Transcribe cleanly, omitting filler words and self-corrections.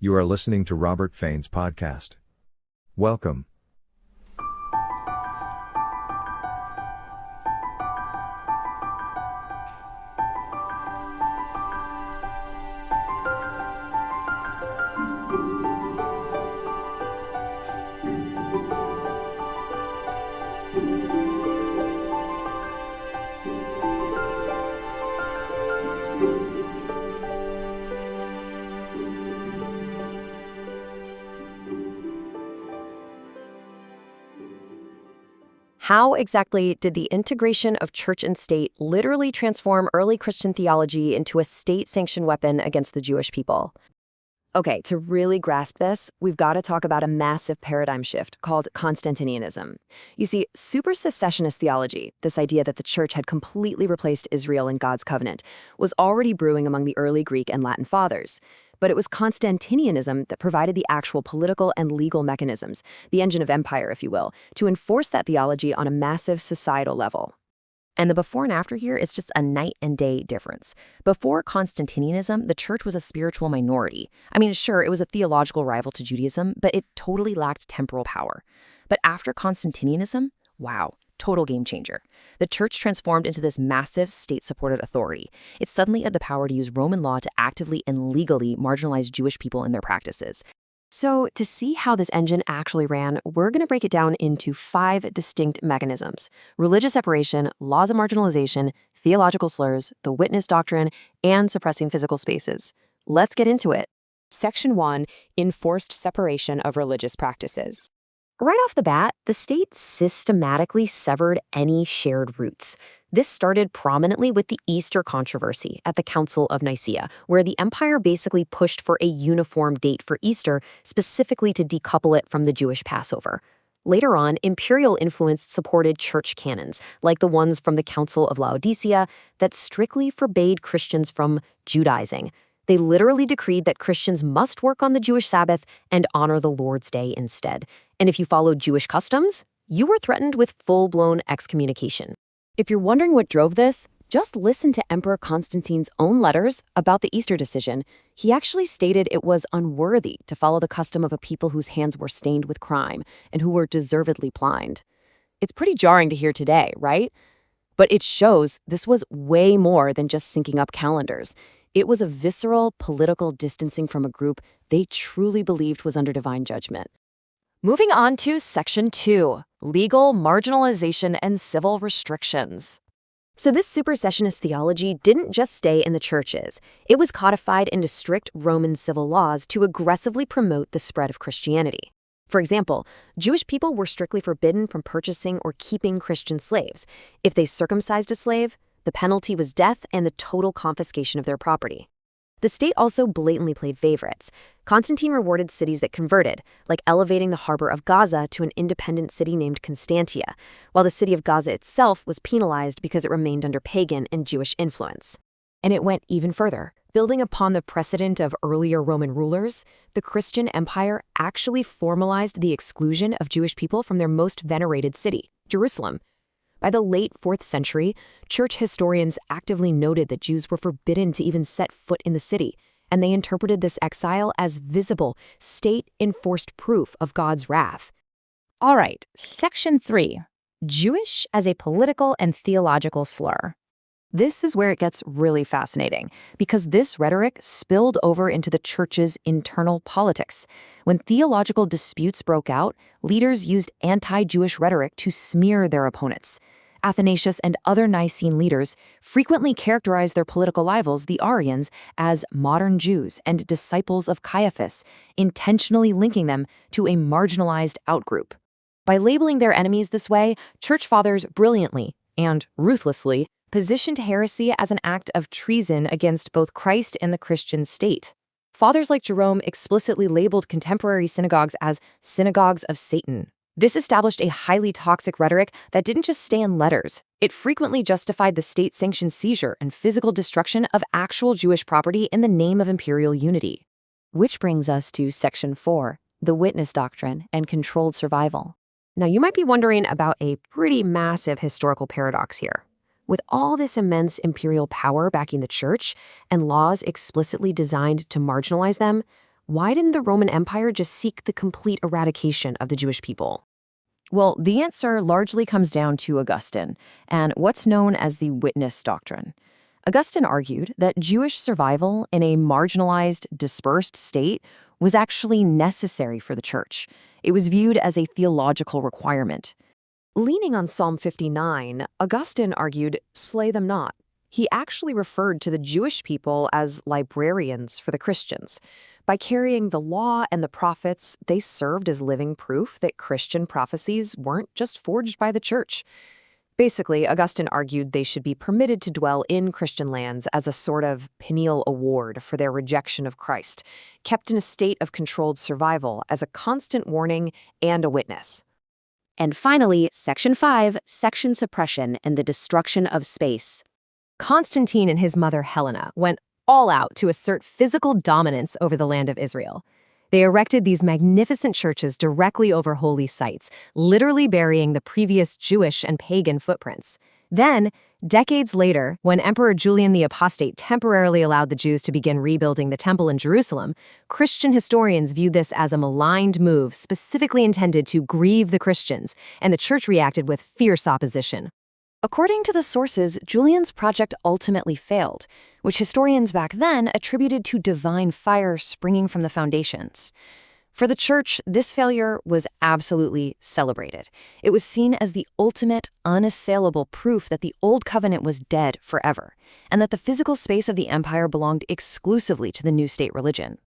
You are listening to Robert Fain's podcast. Welcome. How exactly did the integration of church and state literally transform early Christian theology into a state-sanctioned weapon against the Jewish people? Okay, to really grasp this, we've got to talk about a massive paradigm shift called Constantinianism. You see, super-secessionist theology, this idea that the church had completely replaced Israel in God's covenant, was already brewing among the early Greek and Latin fathers. But it was Constantinianism that provided the actual political and legal mechanisms, the engine of empire, if you will, to enforce that theology on a massive societal level. And the before and after here is just a night and day difference. Before Constantinianism, the church was a spiritual minority. I mean, sure, it was a theological rival to Judaism, but it totally lacked temporal power. But after Constantinianism, wow, total game changer. The church transformed into this massive state-supported authority. It suddenly had the power to use Roman law to actively and legally marginalize Jewish people in their practices. So to see how this engine actually ran, we're going to break it down into 5 distinct mechanisms: religious separation, laws of marginalization, theological slurs, the witness doctrine, and suppressing physical spaces. Let's get into it. Section 1, enforced separation of religious practices. Right off the bat, the state systematically severed any shared roots. This started prominently with the Easter controversy at the Council of Nicaea, where the empire basically pushed for a uniform date for Easter, specifically to decouple it from the Jewish Passover. Later on, imperial influence supported church canons, like the ones from the Council of Laodicea, that strictly forbade Christians from Judaizing. They literally decreed that Christians must work on the Jewish Sabbath and honor the Lord's Day instead. And if you followed Jewish customs, you were threatened with full-blown excommunication. If you're wondering what drove this, just listen to Emperor Constantine's own letters about the Easter decision. He actually stated it was unworthy to follow the custom of a people whose hands were stained with crime and who were deservedly blind. It's pretty jarring to hear today, right? But it shows this was way more than just syncing up calendars. It was a visceral, political distancing from a group they truly believed was under divine judgment. Moving on to Section 2, legal marginalization and civil restrictions. So this supersessionist theology didn't just stay in the churches. It was codified into strict Roman civil laws to aggressively promote the spread of Christianity. For example, Jewish people were strictly forbidden from purchasing or keeping Christian slaves. If they circumcised a slave, the penalty was death and the total confiscation of their property. The state also blatantly played favorites. Constantine rewarded cities that converted, like elevating the harbor of Gaza to an independent city named Constantia, while the city of Gaza itself was penalized because it remained under pagan and Jewish influence. And it went even further. Building upon the precedent of earlier Roman rulers, the Christian Empire actually formalized the exclusion of Jewish people from their most venerated city, Jerusalem. By the late 4th century, church historians actively noted that Jews were forbidden to even set foot in the city, and they interpreted this exile as visible, state-enforced proof of God's wrath. All right, Section 3, Jewish as a political and theological slur. This is where it gets really fascinating, because this rhetoric spilled over into the church's internal politics. When theological disputes broke out, leaders used anti-Jewish rhetoric to smear their opponents. Athanasius and other Nicene leaders frequently characterized their political rivals, the Arians, as modern Jews and disciples of Caiaphas, intentionally linking them to a marginalized outgroup. By labeling their enemies this way, church fathers brilliantly and ruthlessly positioned heresy as an act of treason against both Christ and the Christian state. Fathers like Jerome explicitly labeled contemporary synagogues as synagogues of Satan. This established a highly toxic rhetoric that didn't just stay in letters. It frequently justified the state-sanctioned seizure and physical destruction of actual Jewish property in the name of imperial unity. Which brings us to Section 4, the witness doctrine and controlled survival. Now, you might be wondering about a pretty massive historical paradox here. With all this immense imperial power backing the church and laws explicitly designed to marginalize them, why didn't the Roman Empire just seek the complete eradication of the Jewish people? Well, the answer largely comes down to Augustine and what's known as the witness doctrine. Augustine argued that Jewish survival in a marginalized, dispersed state was actually necessary for the church. It was viewed as a theological requirement. Leaning on Psalm 59, Augustine argued, "Slay them not." He actually referred to the Jewish people as librarians for the Christians. By carrying the law and the prophets, they served as living proof that Christian prophecies weren't just forged by the church. Basically, Augustine argued they should be permitted to dwell in Christian lands as a sort of penal award for their rejection of Christ, kept in a state of controlled survival as a constant warning and a witness. And finally, Section 5, Section Suppression and the Destruction of Space. Constantine and his mother Helena went all out to assert physical dominance over the land of Israel. They erected these magnificent churches directly over holy sites, literally burying the previous Jewish and pagan footprints. Then, decades later, when Emperor Julian the Apostate temporarily allowed the Jews to begin rebuilding the temple in Jerusalem, Christian historians viewed this as a maligned move specifically intended to grieve the Christians, and the church reacted with fierce opposition. According to the sources, Julian's project ultimately failed, which historians back then attributed to divine fire springing from the foundations. For the church, this failure was absolutely celebrated. It was seen as the ultimate, unassailable proof that the Old Covenant was dead forever, and that the physical space of the empire belonged exclusively to the new state religion.